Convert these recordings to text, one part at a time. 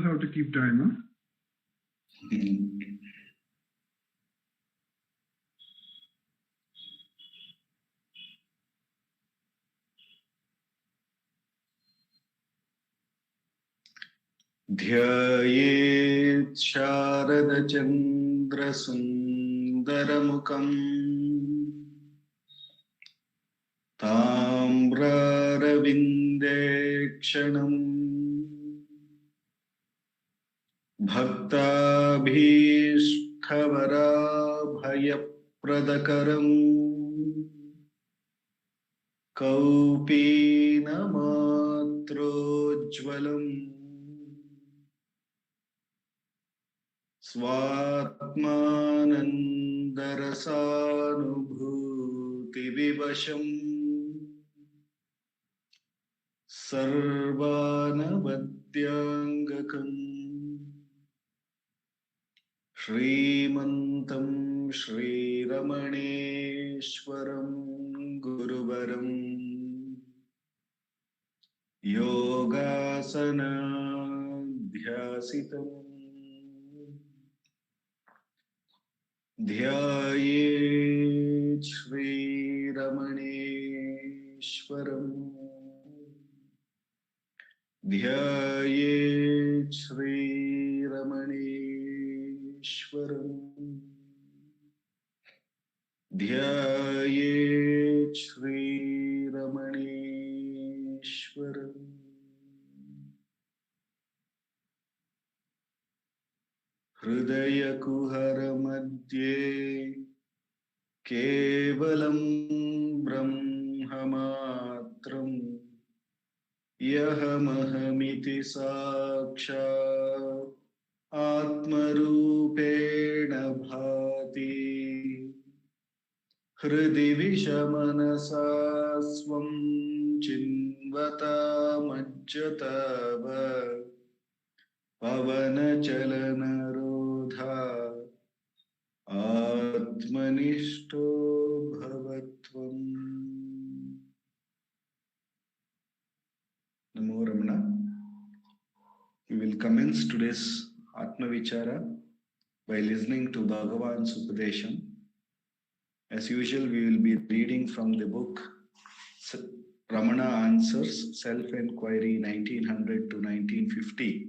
knows how to keep time, huh? ध्यायेत् शारदचन्द्रसुन्दरमुखम् ताम्रारविन्देक्षणम् भक्ताभीष्टवराभयप्रदकरम् कौपीनमात्रोज्ज्वलम् स्वात्मानन्दरसानुभूतिविवशम् सर्वानवद्याङ्गकम् श्रीमन्तं श्रीरमणेश्वरं गुरुवरम् योगासनाध्यासितम् ध्यायेत् श्रीरमणेश्वरम् ध्यायेत् श्रीरमणेश्वरम् ध्यायेत् श्रीरमणेश्वरम् हृदयकुहरमध्ये केवलं ब्रह्ममात्रम् यहमहमिति साक्षात् आत्मरूपेण भाति हृदि विषमनसा स्वं चिन्वतामज्जताव पवनचलनरोधा आत्मनिष्ठो भवत्वम्। Namo Ramana. We will commence today's Atma Vichara by listening to Bhagavan's Upadesham. As usual, we will be reading from the book Ramana Answers, Self-Enquiry 1900 to 1950,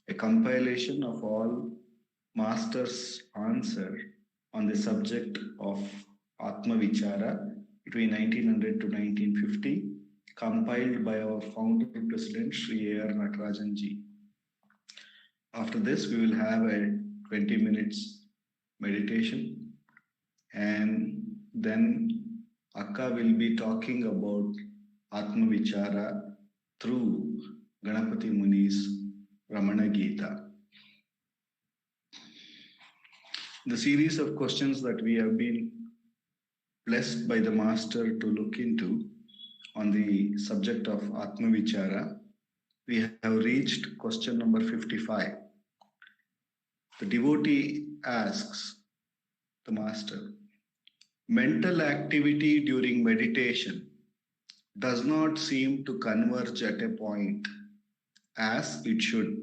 a compilation of all Masters' answer on the subject of Atma Vichara between 1900 to 1950, compiled by our founder president Sri A.R. Natarajanji. After this, we will have a 20 minutes meditation, and then Akka will be talking about Atma Vichara through Ganapati Muni's Ramana Gita. The series of questions that we have been blessed by the Master to look into on the subject of Atma Vichara, we have reached question number 55. The devotee asks the Master, mental activity during meditation does not seem to converge at a point as it should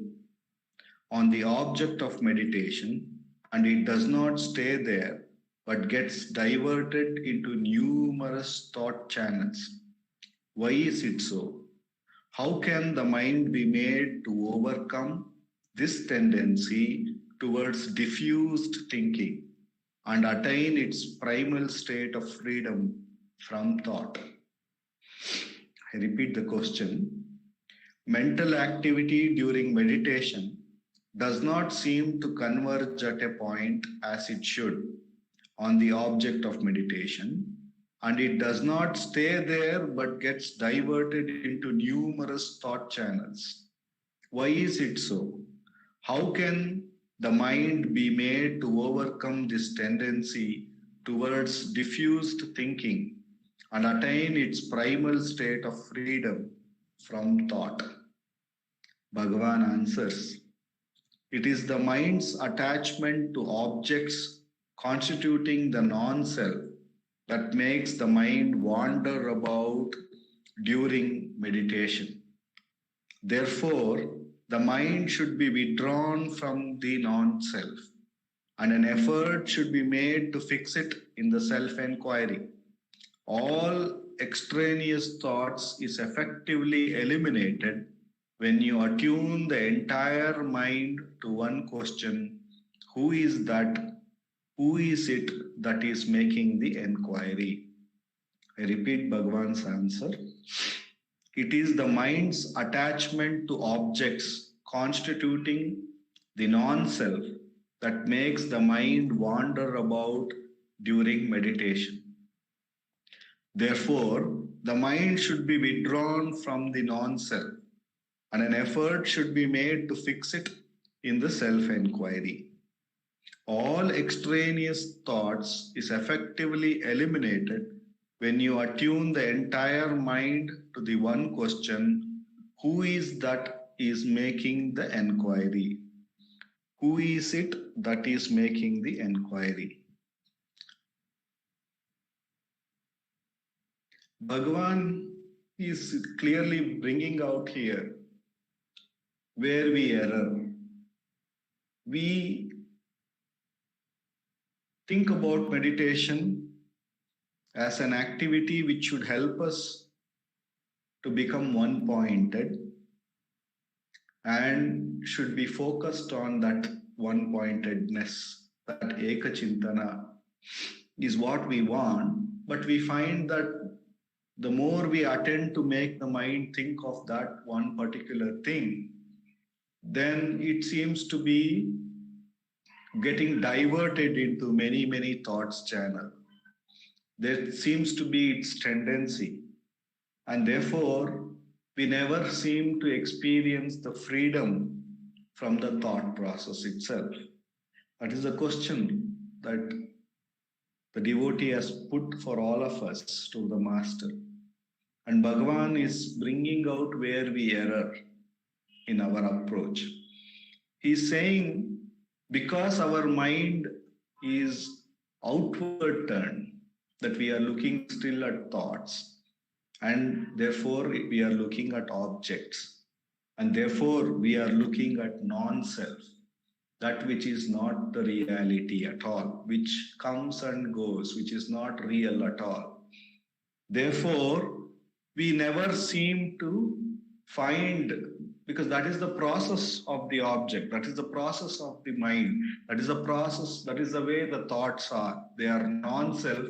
on the object of meditation, and it does not stay there but gets diverted into numerous thought channels. Why is it so? How can the mind be made to overcome this tendency towards diffused thinking and attain its primal state of freedom from thought? I repeat the question. Mental activity during meditation does not seem to converge at a point as it should on the object of meditation, and it does not stay there but gets diverted into numerous thought channels. Why is it so? How can the mind be made to overcome this tendency towards diffused thinking and attain its primal state of freedom from thought? Bhagavan answers, it is the mind's attachment to objects constituting the non-self that makes the mind wander about during meditation. Therefore, the mind should be withdrawn from the non-self, and an effort should be made to fix it in the self-enquiry. All extraneous thoughts is effectively eliminated when you attune the entire mind to one question: who is that? Who is it that is making the enquiry? I repeat Bhagavan's answer. It is the mind's attachment to objects constituting the non-self that makes the mind wander about during meditation. Therefore, the mind should be withdrawn from the non-self, and an effort should be made to fix it in the self-enquiry. All extraneous thoughts is effectively eliminated when you attune the entire mind to the one question: who is that is making the enquiry? Who is it that is making the enquiry? Bhagavan is clearly bringing out here where we err. We think about meditation as an activity which should help us to become one-pointed and should be focused on that one-pointedness. That ekachintana is what we want, but we find that the more we attend to make the mind think of that one particular thing, then it seems to be getting diverted into many thoughts channel. There seems to be its tendency, and therefore we never seem to experience the freedom from the thought process itself. That is a question that the devotee has put for all of us to the master. And Bhagavan is bringing out where we err in our approach. He's saying, because our mind is outward turned, that we are looking still at thoughts, and therefore we are looking at objects, and therefore we are looking at non-self, that which is not the reality at all, which comes and goes, which is not real at all. Therefore, we never seem to find, because that is the process of the object, that is the process of the mind, that is the process, that is the way the thoughts are. They are non-self,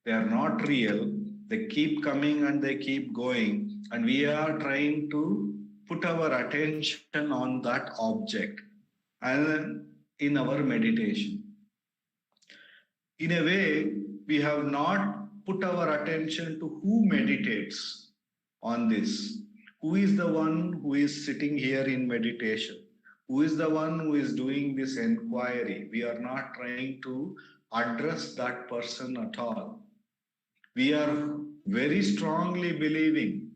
they are not real, they keep coming and they keep going, and we are trying to put our attention on that object and in our meditation. In a way, we have not put our attention to who meditates on this. Who is the one who is sitting here in meditation? Who is the one who is doing this enquiry? We are not trying to address that person at all. We are very strongly believing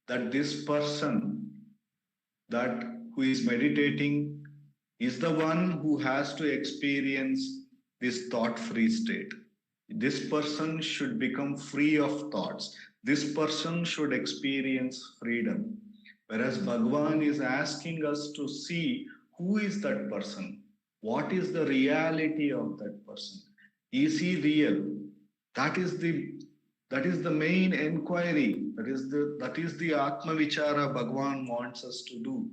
that this person that who is meditating is the one who has to experience this thought-free state. This person should become free of thoughts. This person should experience freedom. Whereas Bhagavan is asking us to see who is that person? What is the reality of that person? Is he real? That is the main enquiry. That is the Atma Vichara Bhagavan wants us to do.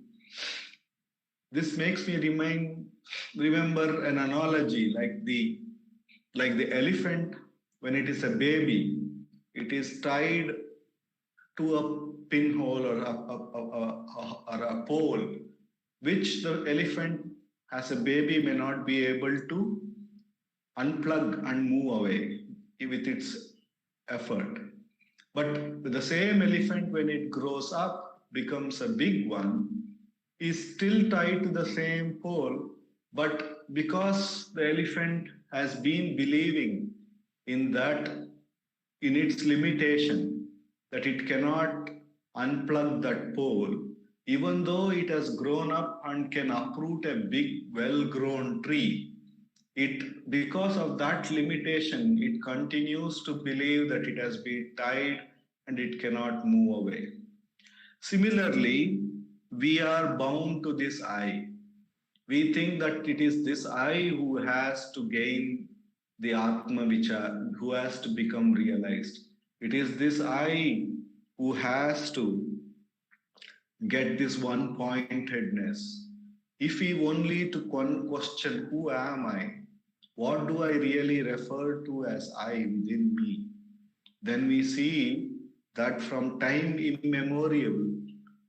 This makes me remember an analogy like the elephant. When it is a baby, it is tied to a pinhole or a pole, which the elephant as a baby may not be able to unplug and move away with its effort. But the same elephant, when it grows up, becomes a big one, is still tied to the same pole, but because the elephant has been believing in that, in its limitation, that it cannot unplug that pole, even though it has grown up and can uproot a big, well-grown tree, because of that limitation, it continues to believe that it has been tied and it cannot move away. Similarly, we are bound to this I. We think that it is this I who has to gain the Atma Vichar, who has to become realized. It is this I who has to get this one pointedness. If we only to question who am I, what do I really refer to as I within me, then we see that from time immemorial,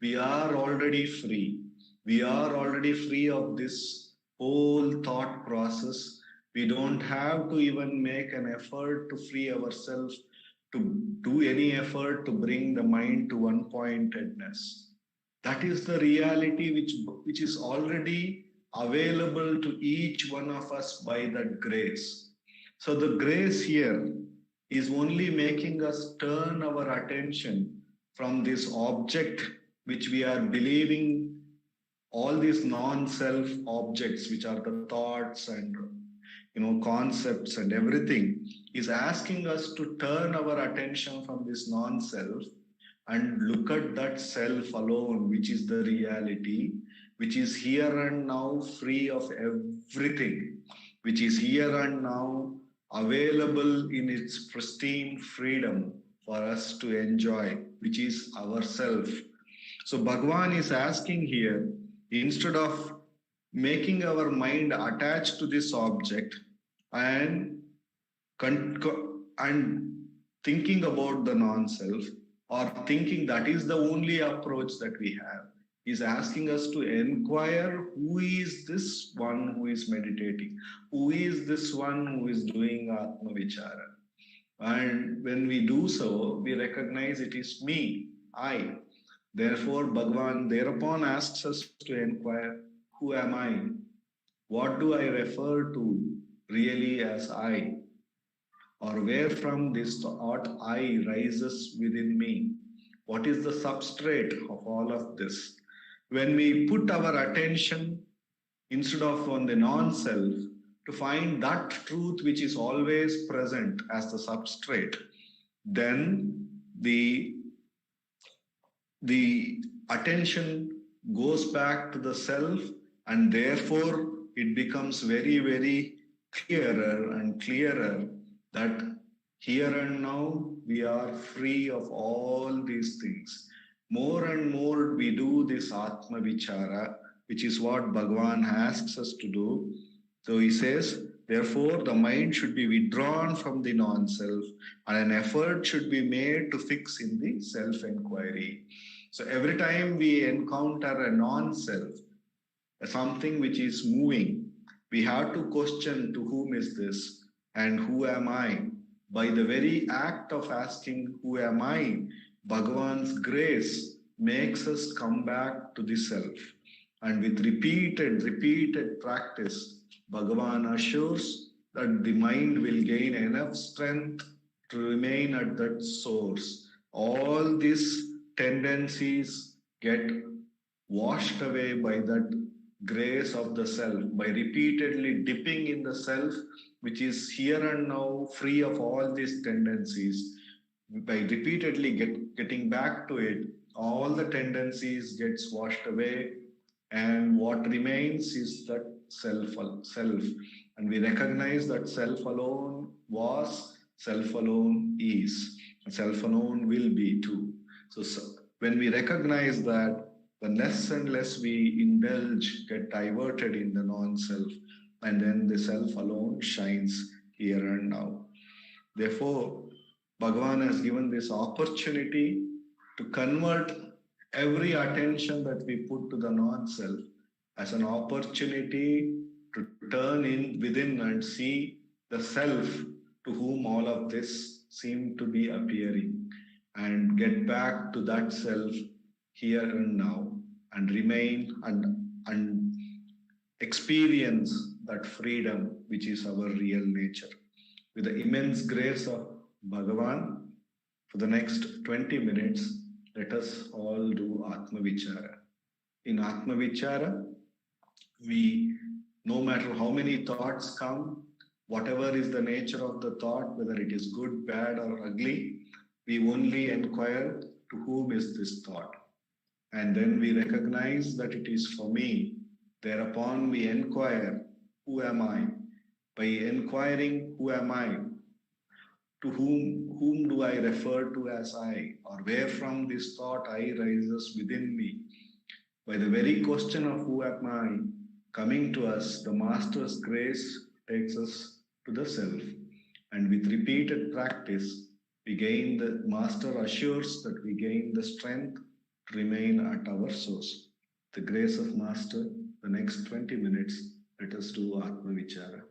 we are already free. We are already free of this whole thought process. We don't have to even make an effort to free ourselves, to do any effort to bring the mind to one pointedness. That is the reality which is already available to each one of us by that grace. So the grace here is only making us turn our attention from this object which we are believing, all these non-self objects which are the thoughts and concepts and everything, is asking us to turn our attention from this non-self and look at that self alone, which is the reality, which is here and now free of everything, which is here and now available in its pristine freedom for us to enjoy, which is ourself. So Bhagwan is asking here, instead of making our mind attached to this object and and thinking about the non-self, or thinking that is the only approach that we have, is asking us to inquire who is this one who is meditating, who is this one who is doing Atma Vichara. And when we do so, we recognize it is me, I. Therefore, Bhagavan thereupon asks us to inquire, who am I? What do I refer to really as I? Or where from this thought I rises within me? What is the substrate of all of this? When we put our attention instead of on the non-self to find that truth which is always present as the substrate, then the attention goes back to the self, and therefore it becomes very, very clearer and clearer that here and now we are free of all these things. More and more we do this Atma Vichara, which is what Bhagavan asks us to do. So he says, therefore the mind should be withdrawn from the non-self and an effort should be made to fix in the self-inquiry. So every time we encounter a non-self, something which is moving, we have to question to whom is this and who am I? By the very act of asking who am I, Bhagavan's grace makes us come back to the self. And with repeated practice, Bhagavan assures that the mind will gain enough strength to remain at that source. All these tendencies get washed away by that grace of the self, by repeatedly dipping in the self, which is here and now free of all these tendencies. By repeatedly getting back to it, all the tendencies gets washed away, and what remains is that self. And we recognize that self alone was, self alone is, and self alone will be too. So when we recognize that, the less and less we indulge, get diverted in the non-self, and then the self alone shines here and now. Therefore, Bhagavan has given this opportunity to convert every attention that we put to the non-self as an opportunity to turn in within and see the self to whom all of this seem to be appearing, and get back to that self here and now, and remain and experience that freedom which is our real nature. With the immense grace of Bhagavan, for the next 20 minutes, let us all do Atma Vichara. In Atma Vichara, no matter how many thoughts come, whatever is the nature of the thought, whether it is good, bad, or ugly, we only inquire to whom is this thought. and then we recognize that it is for me. Thereupon we inquire, who am I? By inquiring, who am I? To whom do I refer to as I? Or where from this thought I rises within me? By the very question of who am I coming to us, the Master's grace takes us to the self. And with repeated practice, we gain the Master assures that we gain the strength to remain at our source. The grace of Master, the next 20 minutes, let us do Atma Vichara.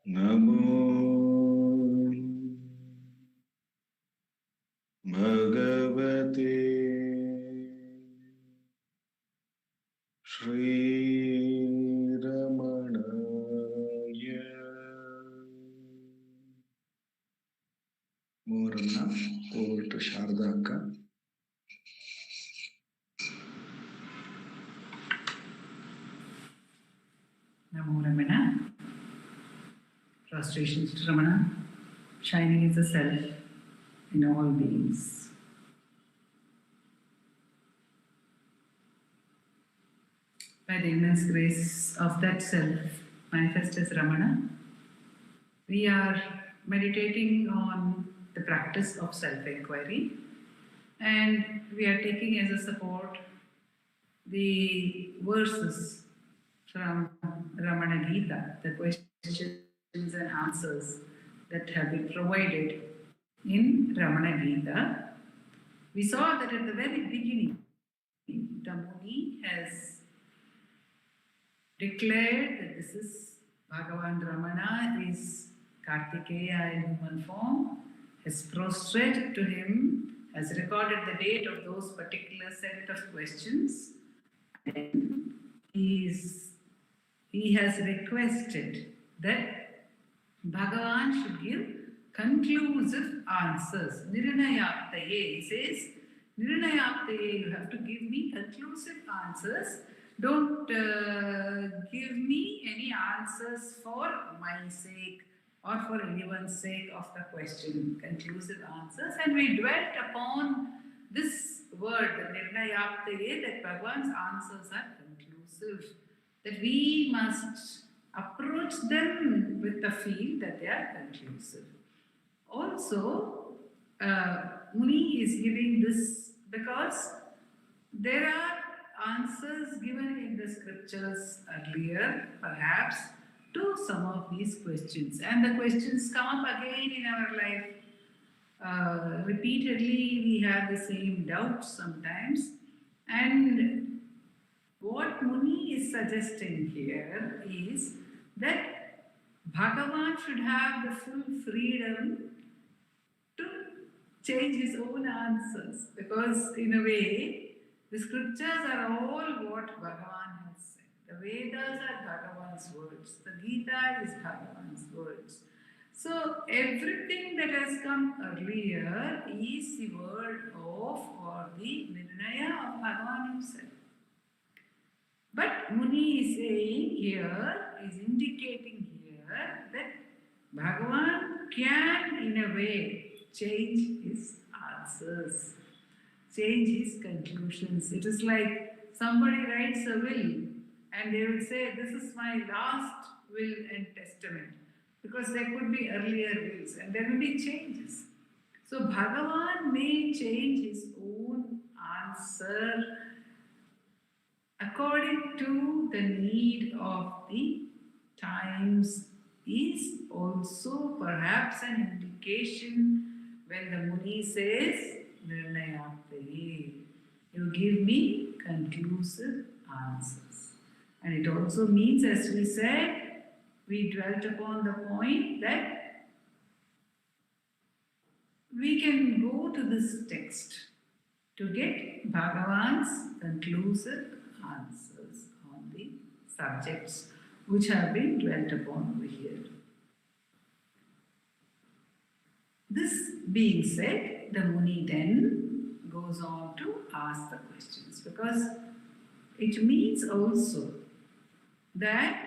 Namo Bhagavate Shri Ramanaya. Moranna, over to Sarada Akka. Namo Ramana. Prostration to Ramana. Shining is the self in all beings. By the immense grace of that self manifest as Ramana, we are meditating on the practice of self-inquiry, and we are taking as a support the verses from Ramana Gita, the questions and answers that have been provided in Ramana Gita. We saw that at the very beginning, the Muni has declared that this is Bhagavan Ramana is Kartikeya in human form, has prostrated to him, has recorded the date of those particular set of questions, and he has requested that Bhagavan should give conclusive answers. Nirnayaptaye, he says, Nirnayaptaye, you have to give me conclusive answers. Don't give me any answers for my sake or for anyone's sake of the question. Conclusive answers. And we dwelt upon this word, the Nirnayaptaye, that Bhagavan's answers are conclusive. That we must approach them with the feel that they are conclusive. Also, Muni is giving this because there are answers given in the scriptures earlier, perhaps, to some of these questions. And the questions come up again in our life. Repeatedly, we have the same doubts sometimes. And what Muni is suggesting here is that Bhagavan should have the full freedom to change his own answers, because in a way, the scriptures are all what Bhagavan has said. The Vedas are Bhagavan's words. The Gita is Bhagavan's words. So everything that has come earlier is the word of or the Nirnaya of Bhagavan himself. But Muni is saying here, is indicating here that Bhagavan can in a way change his answers, change his conclusions. It is like somebody writes a will and they will say, this is my last will and testament, because there could be earlier wills and there will be changes. So Bhagavan may change his own answer according to the need of the times, is also perhaps an indication when the Muni says, Nirnayaptaye, you give me conclusive answers. And it also means, as we said, we dwelt upon the point that we can go to this text to get Bhagavan's conclusive answers on the subjects which have been dwelt upon over here. This being said, the Muni then goes on to ask the questions, because it means also that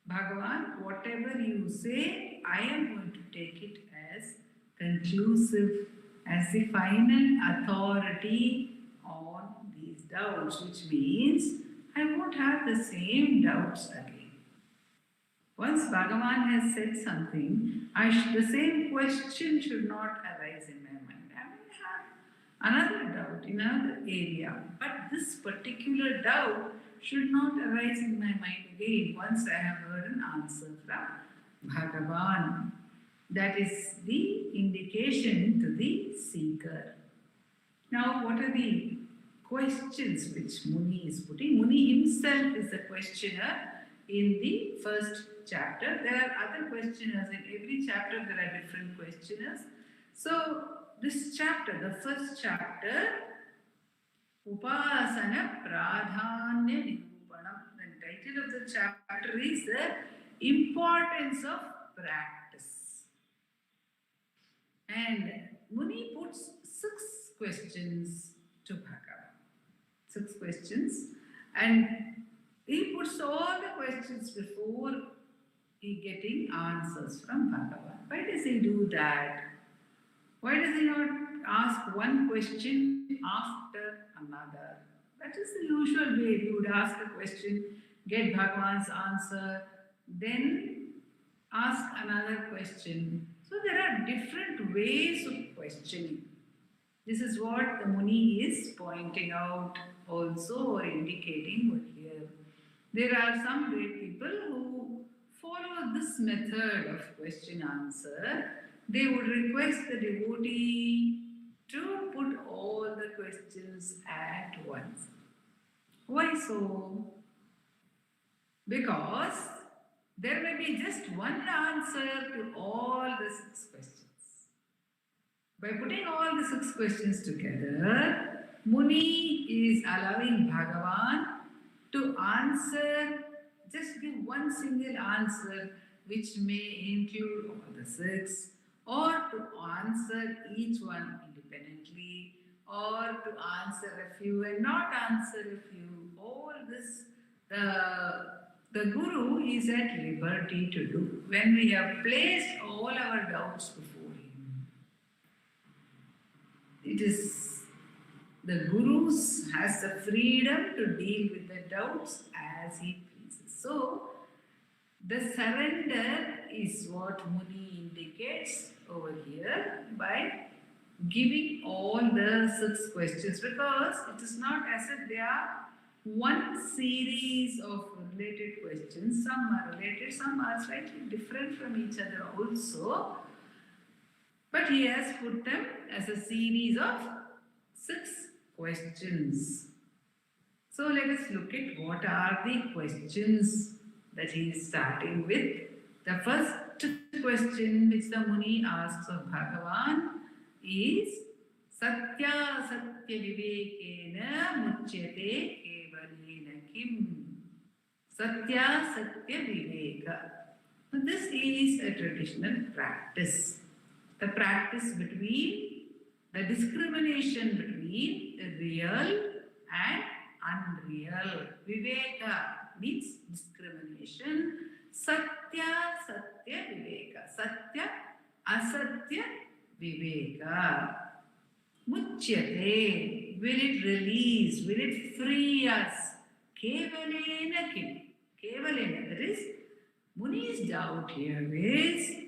Bhagavan, whatever you say, I am going to take it as conclusive, as the final authority on these doubts, which means I won't have the same doubts again. Once Bhagavan has said something, the same question should not arise in my mind. another doubt in another area. But this particular doubt should not arise in my mind again once I have heard an answer from Bhagavan. That is the indication to the seeker. Now, what are the questions which Muni is putting? Muni himself is the questioner in the first chapter. There are other questioners. In every chapter, there are different questioners. So, this chapter, the first chapter, Upasana Pradhanya Nirupanam. The title of the chapter is the importance of practice. And Muni puts 6 questions to Bhagavan. 6 questions. And he puts all the questions before he getting answers from Bhagavan. Why does he do that? Why does he not ask one question after another? That is the usual way. You would ask a question, get Bhagavan's answer, then ask another question. So there are different ways of questioning. This is what the Muni is pointing out also or indicating over here. There are some great people who follow this method of question answer. They would request the devotee to put all the questions at once. Why so? Because there may be just one answer to all the 6 questions. By putting all the 6 questions together, Muni is allowing Bhagavan to answer, just give one single answer which may include all the 6, or to answer each one independently, or to answer a few and not answer a few. All this, the Guru is at liberty to do when we have placed all our doubts before him. It is the Guru has the freedom to deal with the doubts as he pleases. So, the surrender is what Muni indicates over here by giving all the 6 questions, because it is not as if they are one series of related questions. Some are related, some are slightly different from each other also. But he has put them as a series of 6 questions. So let us look at what are the questions that he is starting with. The first question which the Muni asks of Bhagavan is Satya Satya Vivekena Muchyate Kevalena Kim. Satya Satya Viveka. Now, this is a traditional practice. The practice between, the discrimination between real and unreal. Viveka means discrimination. Satya, Satya, Viveka. Satya, Asatya, Viveka. Muchyate. Will it release? Will it free us? Kevalena kim. Kevalena. That is, Muni's doubt here is,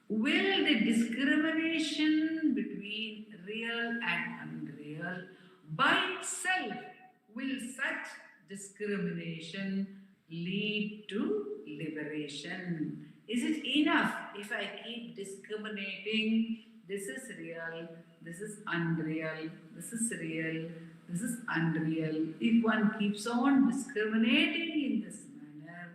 will the discrimination between real and unreal by itself, will such discrimination lead to liberation? Is it enough if I keep discriminating, this is real, this is unreal, this is real, this is unreal? If one keeps on discriminating in this manner,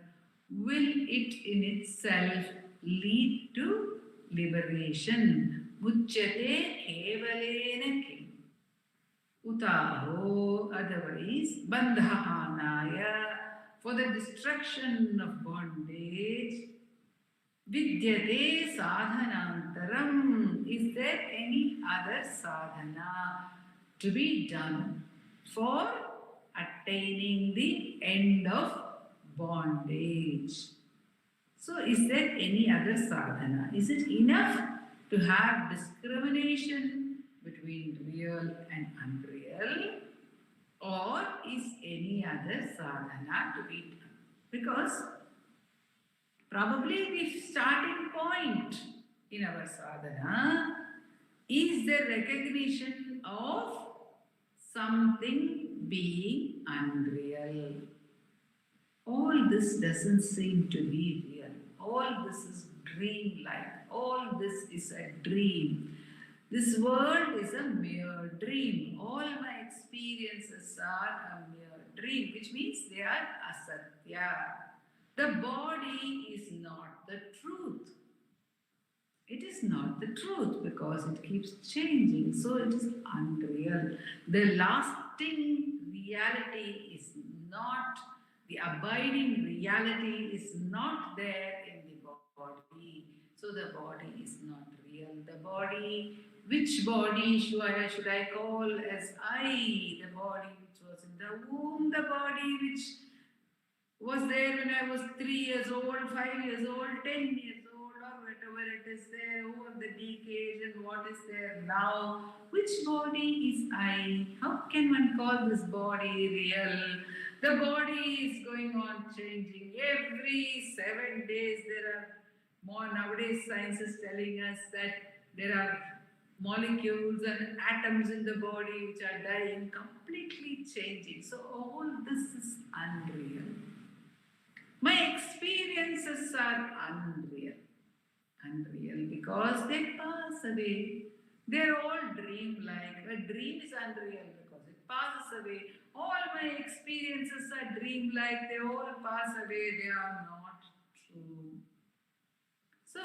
will it in itself lead to liberation? Muchyate kevalena kim. Utaho, otherwise, bandhahanaya, for the destruction of bondage. Vidyate sadhanantaram, is there any other sadhana to be done for attaining the end of bondage? So, is there any other sadhana? Is it enough to have discrimination between real and unreal? Or is any other sadhana to be done? Because probably the starting point in our sadhana is the recognition of something being unreal. All this doesn't seem to be real. All this is dream-like. All this is a dream. This world is a mere dream. All my experiences are a mere dream, which means they are asatya. The body is not the truth. It is not the truth because it keeps changing, so it is unreal. The lasting reality is not, the abiding reality is not there in the body. So the body is not real. The body, which body should I call as I? The body which was in the womb, the body which was there when I was 3 years old, 5 years old, 10 years old, or whatever it is there over the decades, and what is there now. Which body is I? How can one call this body real? The body is going on changing. Every 7 days there are more. Nowadays science is telling us that there are molecules and atoms in the body which are dying, completely changing. So all this is unreal. My experiences are unreal. Unreal because they pass away. They're all dream-like. A dream is unreal because it passes away. All my experiences are dream-like. They all pass away. They are not true. So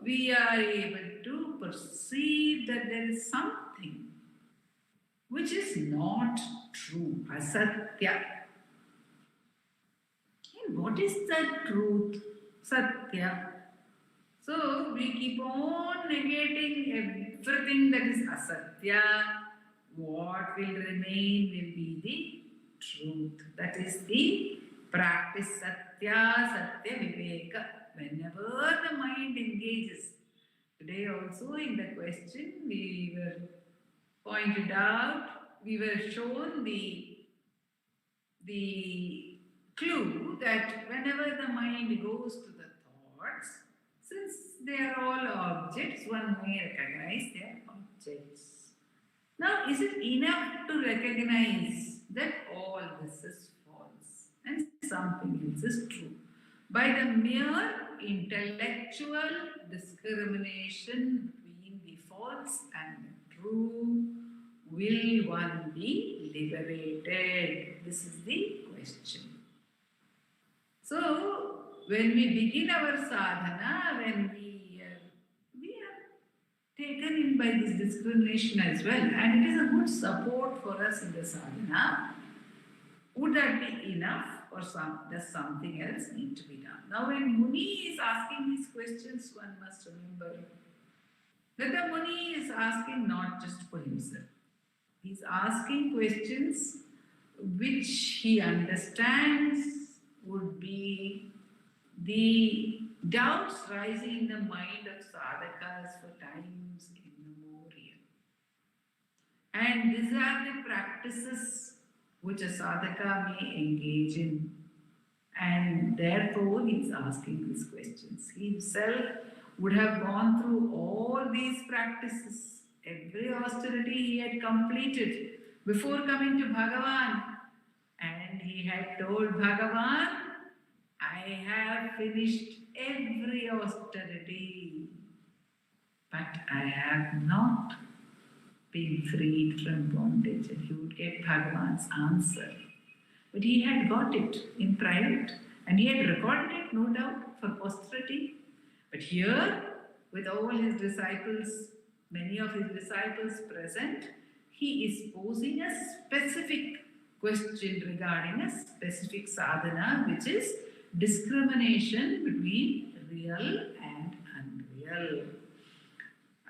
we are able to perceive that there is something which is not true, asatya. And what is the truth? Satya. So we keep on negating everything that is asatya. What will remain will be the truth. That is the practice satya, satya viveka. Whenever the mind engages. Today also in the question we were pointed out, we were shown the clue that whenever the mind goes to the thoughts, since they are all objects, one may recognize they are objects. Now, is it enough to recognize that all this is false and something else is true? By the mere intellectual discrimination between the false and the true, will one be liberated? This is the question. So, when we begin our sadhana, when we are taken in by this discrimination as well, and it is a good support for us in the sadhana, would that be enough or does something else need to be done? Now, when Muni is asking these questions, one must remember that the Muni is asking not just for himself. He is asking questions which he understands would be the doubts rising in the mind of sadhakas for times immemorial. And these are the practices which a sadhaka may engage in. And therefore he is asking these questions. He himself would have gone through all these practices. Every austerity he had completed before coming to Bhagavan. And he had told Bhagavan, I have finished every austerity, but I have not been freed from bondage. And he would get Bhagavan's answer. But he had got it in private and he had recorded it, no doubt, for posterity. But here, with all his disciples, many of his disciples present, he is posing a specific question regarding a specific sadhana, which is discrimination between real and unreal.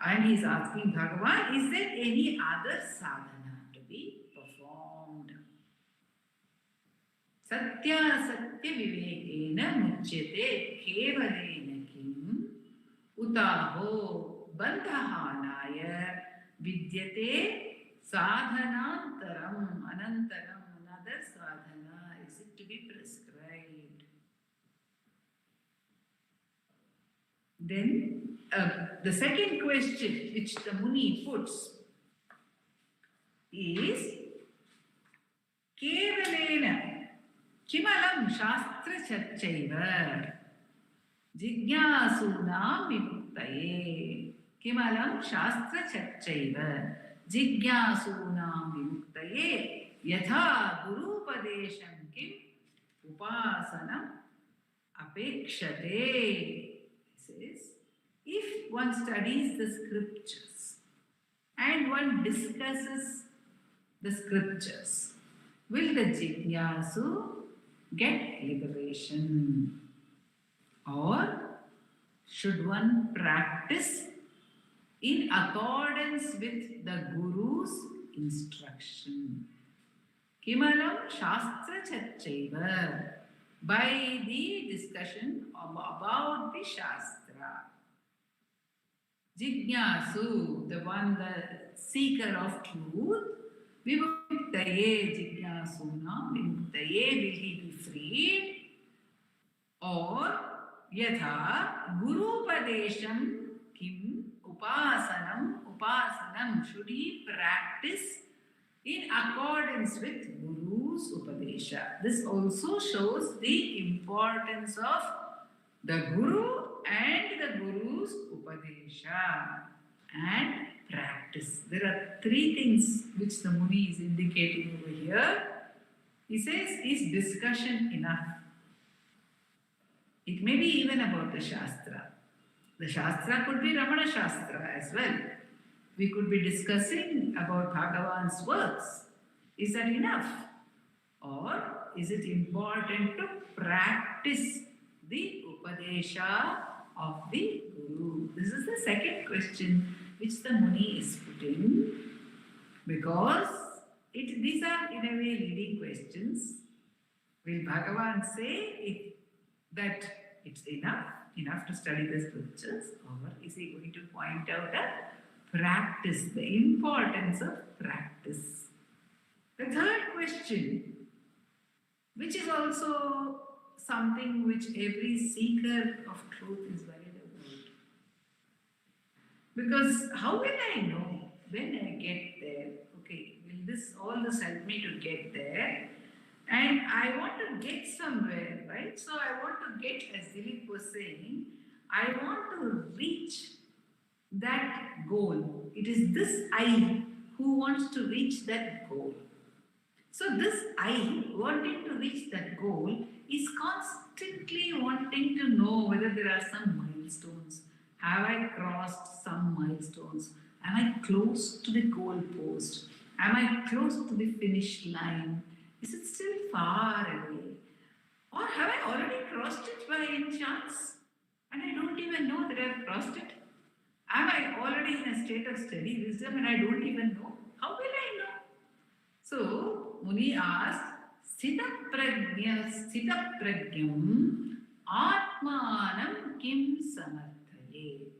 And he is asking Bhagavan, is there any other sadhana to be performed? Satya satya vivekena muchyate kevalena kim utaho bandhahanaya vidyate sadhanantaram anantaram. Another sadhana is it to be prescribed. Then the second question which the Muni puts is, Kimalam Shastra Charchaiva Jigyasuna Vimuktaye. Kimalam Shastra Charchaiva Jigyasuna Vimuktaye Yatha Guru Padesham Kim Upasanam Apekshate. He says, if one studies the scriptures and one discusses the scriptures, will the jignasu get liberation? Or should one practice in accordance with the Guru's instruction? Kimalam Shastra Charchaiva, by the discussion about the Shastra. Jignasu, the one, the seeker of truth, Vimuktaye Jignasuna, Vimuktaye, will he be freed? Or Yatha Guru Padesham Kim Upasanam, should he practice in accordance with Guru's Upadesha? This also shows the importance of the Guru and the Guru's Upadesha and practice. There are three things which the Muni is indicating over here. He says, is discussion enough? It may be even about the Shastra. The Shastra could be Ramana Shastra as well. We could be discussing about Bhagavan's works. Is that enough? Or is it important to practice the Upadesha of the Guru? This is the second question which the Muni is putting, because these are in a way leading questions. Will Bhagavan say that it's enough to study the scriptures, or is he going to point out a practice, the importance of practice? The third question, which is also something which every seeker of truth is worried about. Because how will I know when I get there? Okay, will all this help me to get there? And I want to get somewhere, right? So I want to get, as Dileep was saying, I want to reach that goal. It is this I who wants to reach that goal. So this I wanting to reach that goal is constantly wanting to know whether there are some milestones. Have I crossed some milestones? Am I close to the goal post? Am I close to the finish line? Is it still far away? Or have I already crossed it by any chance? And I don't even know that I have crossed it? Am I already in a state of steady wisdom and I don't even know? How will I know? So, Muni asked, Sthita pragyam atmanam kim samarthayet.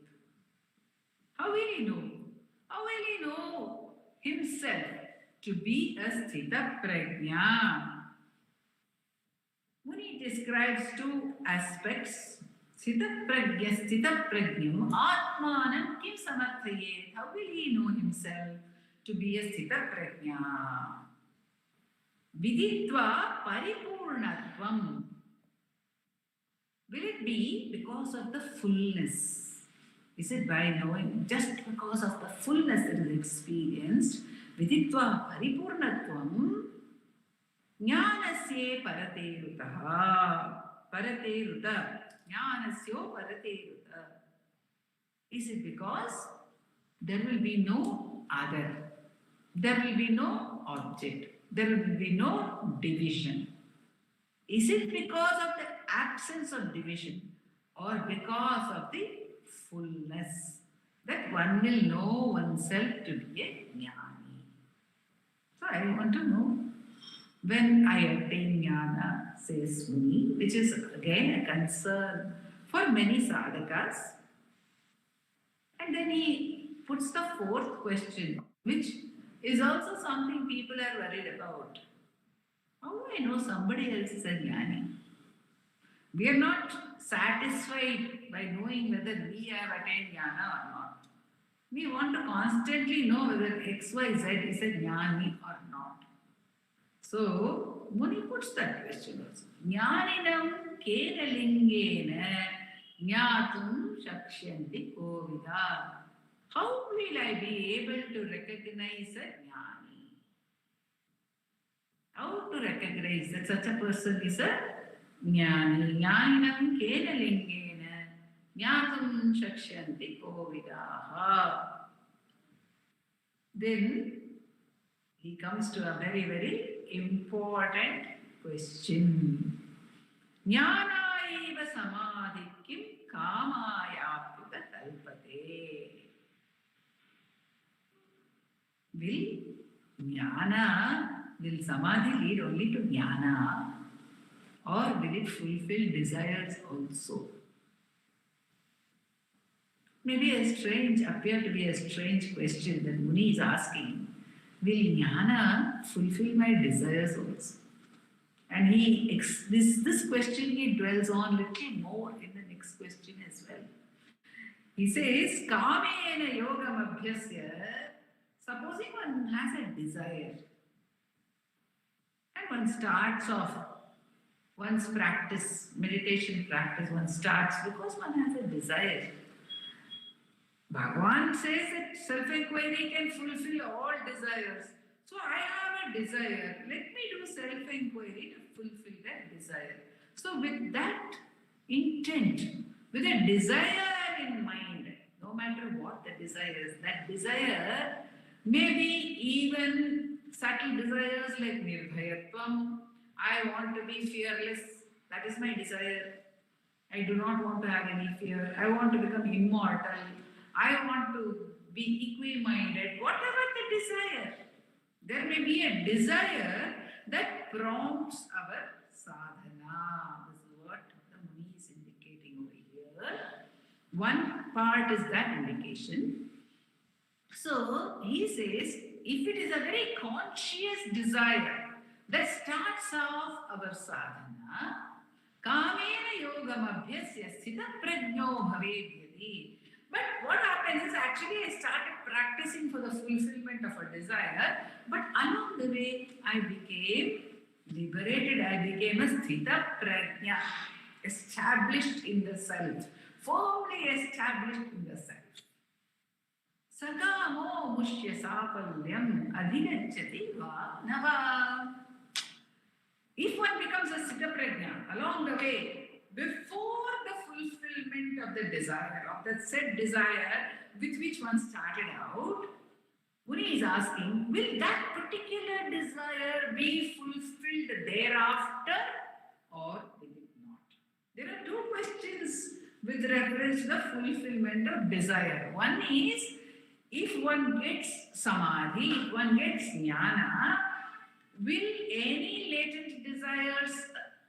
How will he know? How will he know himself to be a Sthita prajna? Muni describes two aspects. Sthita prajnam atmanam kim samarthayet. How will he know himself to be a Sthita prajna? Viditva paripurnatvam. Will it be because of the fullness? Is it by knowing, just because of the fullness that is experienced? Viditva paripurnatvam jnanasye parateruta. Jnanasyo parateruta. Is it because there will be no other? There will be no object. There will be no division. Is it because of the absence of division or because of the fullness that one will know oneself to be a jnani? So I want to know, when I attain jnana, says Muni, which is again a concern for many sadhakas. And then he puts the fourth question, which is also something people are worried about. How do I know somebody else is a jnani? We are not satisfied by knowing whether we have attained jnana or not. We want to constantly know whether XYZ is a jnani or not. So, Muni puts that question also. Jnaninam kena lingena jnatum shakshyanti kovida. How will I be able to recognize a jnani? How to recognize that such a person is a jnani? Jnaninam kena lingena jnatum shakshyanti kovidaha. Then he comes to a very, very important question. Jnana eva samadhi kim kamayapita kalpate. Will samadhi lead only to jnana, or will it fulfill desires also? Maybe appear to be a strange question that Muni is asking. Will jnana fulfill my desires also? And this question he dwells on little more in the next question as well. He says, Kamena yogam abhyasya. Supposing one has a desire and one starts off one's practice, meditation practice, one starts because one has a desire. Bhagavan says that self-inquiry can fulfill all desires. So I have a desire. Let me do self-inquiry to fulfill that desire. So with that intent, with a desire in mind, no matter what the desire is, that desire may be even subtle desires like nirbhayatvam. I want to be fearless. That is my desire. I do not want to have any fear. I want to become immortal. I want to be equi-minded. Whatever the desire, there may be a desire that prompts our sadhana. This is what the Muni is indicating over here. One part is that indication. So he says, if it is a very conscious desire that starts off our sadhana, kamena yogam abhyasya sthita prajno bhavedyati. But what happens is actually I started practicing for the fulfillment of a desire, but along the way I became liberated, I became a sthita prajna, established in the self, firmly established in the self. Sagamo mushya sapalyam adhigacchati va nava. If one becomes a sthita prajna along the way, before the fulfillment of the desire, of that said desire with which one started out, Muni is asking, will that particular desire be fulfilled thereafter or will it not? There are two questions with reference to the fulfillment of desire. One is, if one gets samadhi, if one gets jnana, will any latent desires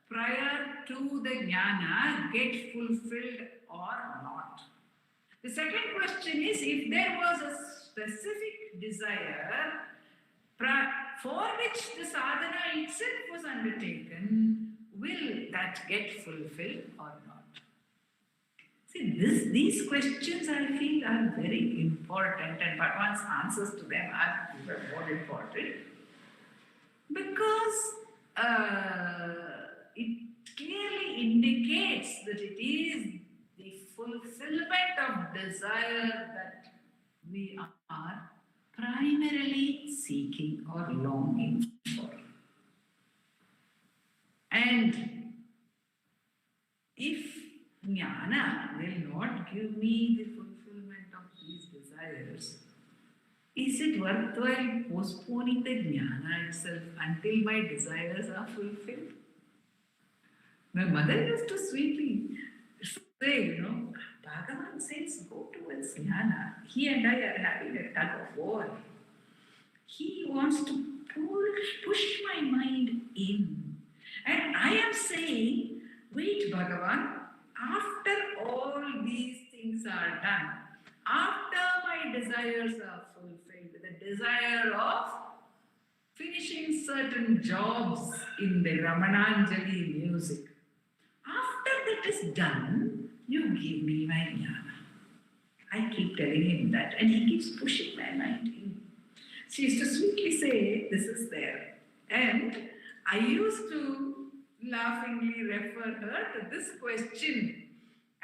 prior to the jnana get fulfilled or not? The second question is, if there was a specific desire for which the sadhana itself was undertaken, will that get fulfilled or not? See, these questions I feel are very important, and Bhagavan's answers to them are even more important, because it clearly indicates that it is the fulfillment of desire that we are primarily seeking or longing for. And if jnana will not give me the fulfillment of these desires, is it worthwhile postponing the jnana itself until my desires are fulfilled? My mother used to sweetly say, Bhagavan says, go towards jnana. He and I are having a tug of war. He wants to push my mind in. And I am saying, wait, Bhagavan, after all these things are done, after my desires are fulfilled, the desire of finishing certain jobs in the Ramananjali music, after that is done, you give me my jnana. I keep telling him that, and he keeps pushing my mind in. She used to sweetly say, this is there. And I used to laughingly refer her to this question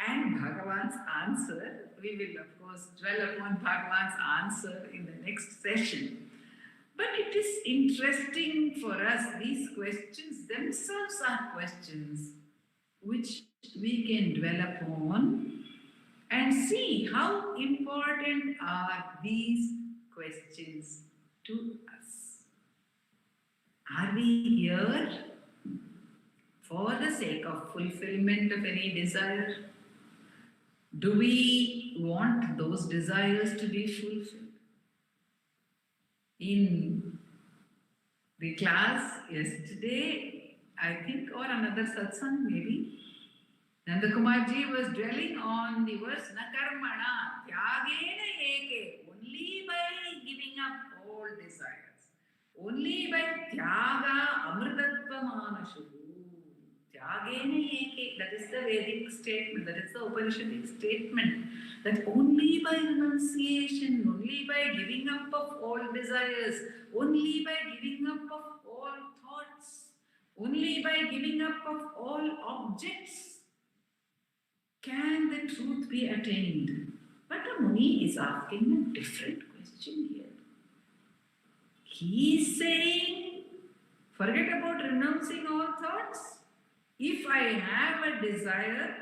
and Bhagavan's answer. We will, of course, dwell upon Bhagavan's answer in the next session. But it is interesting for us, these questions themselves are questions which we can dwell upon and see how important are these questions to us. Are we here for the sake of fulfillment of any desire? Do we want those desires to be fulfilled? In the class yesterday, I think, or another satsang maybe, Nanda Kumarji was dwelling on the verse Nakarmana, Tyagena Eke, only by giving up all desires, only by Tyaga Amritatva Manashu. Tyagena Eke, that is the Vedic statement, that is the Upanishadic statement, that only by renunciation, only by giving up of all desires, only by giving up of all thoughts, only by giving up of all objects, can the truth be attained? But a Muni is asking a different question here. He is saying, forget about renouncing all thoughts. If I have a desire,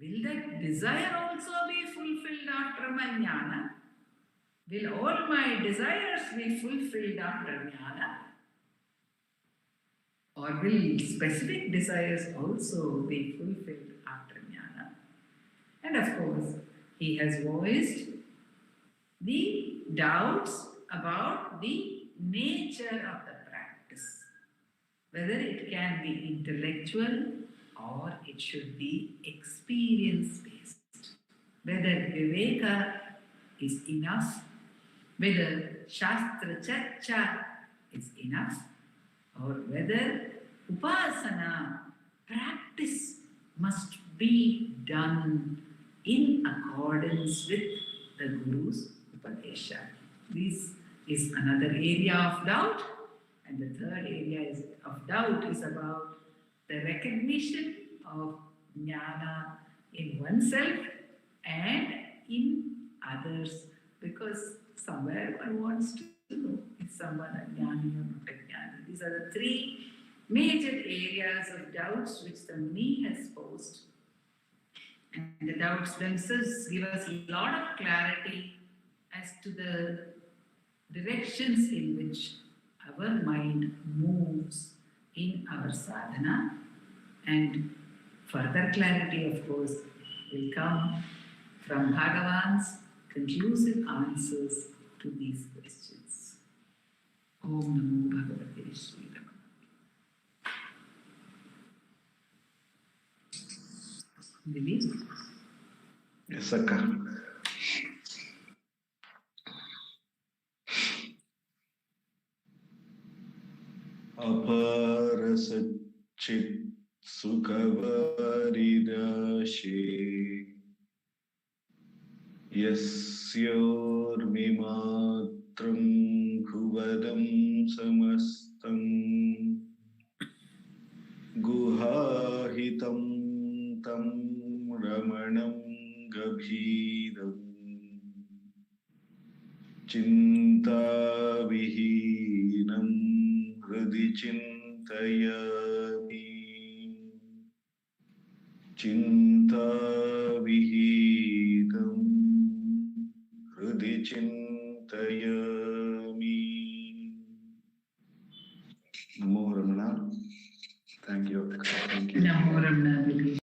will that desire also be fulfilled after my jnana? Will all my desires be fulfilled after jnana? Or will specific desires also be fulfilled after jnana? And of course, he has voiced the doubts about the nature of the practice, whether it can be intellectual or it should be experience-based, whether Viveka is enough, whether Shastra Charcha is enough, or whether Upasana, practice, must be done in accordance with the Guru's Upadesha. This is another area of doubt, and the third area of doubt is about the recognition of jnana in oneself and in others, because somewhere one wants to know if someone a jnani or not a jnani. These are the three major areas of doubts which the Muni has posed. And the doubts themselves give us a lot of clarity as to the directions in which our mind moves in our sadhana, and further clarity, of course, will come from Bhagavan's conclusive answers to these questions. Om Namo Bhagavate Sri Ramana. Dileep? Yes, Akka. Aparasachit Sukavarirashe Yasyormimatram Khuvadam Samastam Guhahitam Tam Ramanam Gabhidam Chinta Vihinam Hridi Chintayami Chinta Vihinam Hridi Chintayami. Namo Ramana. Thank you. Thank you. Namo Ramana.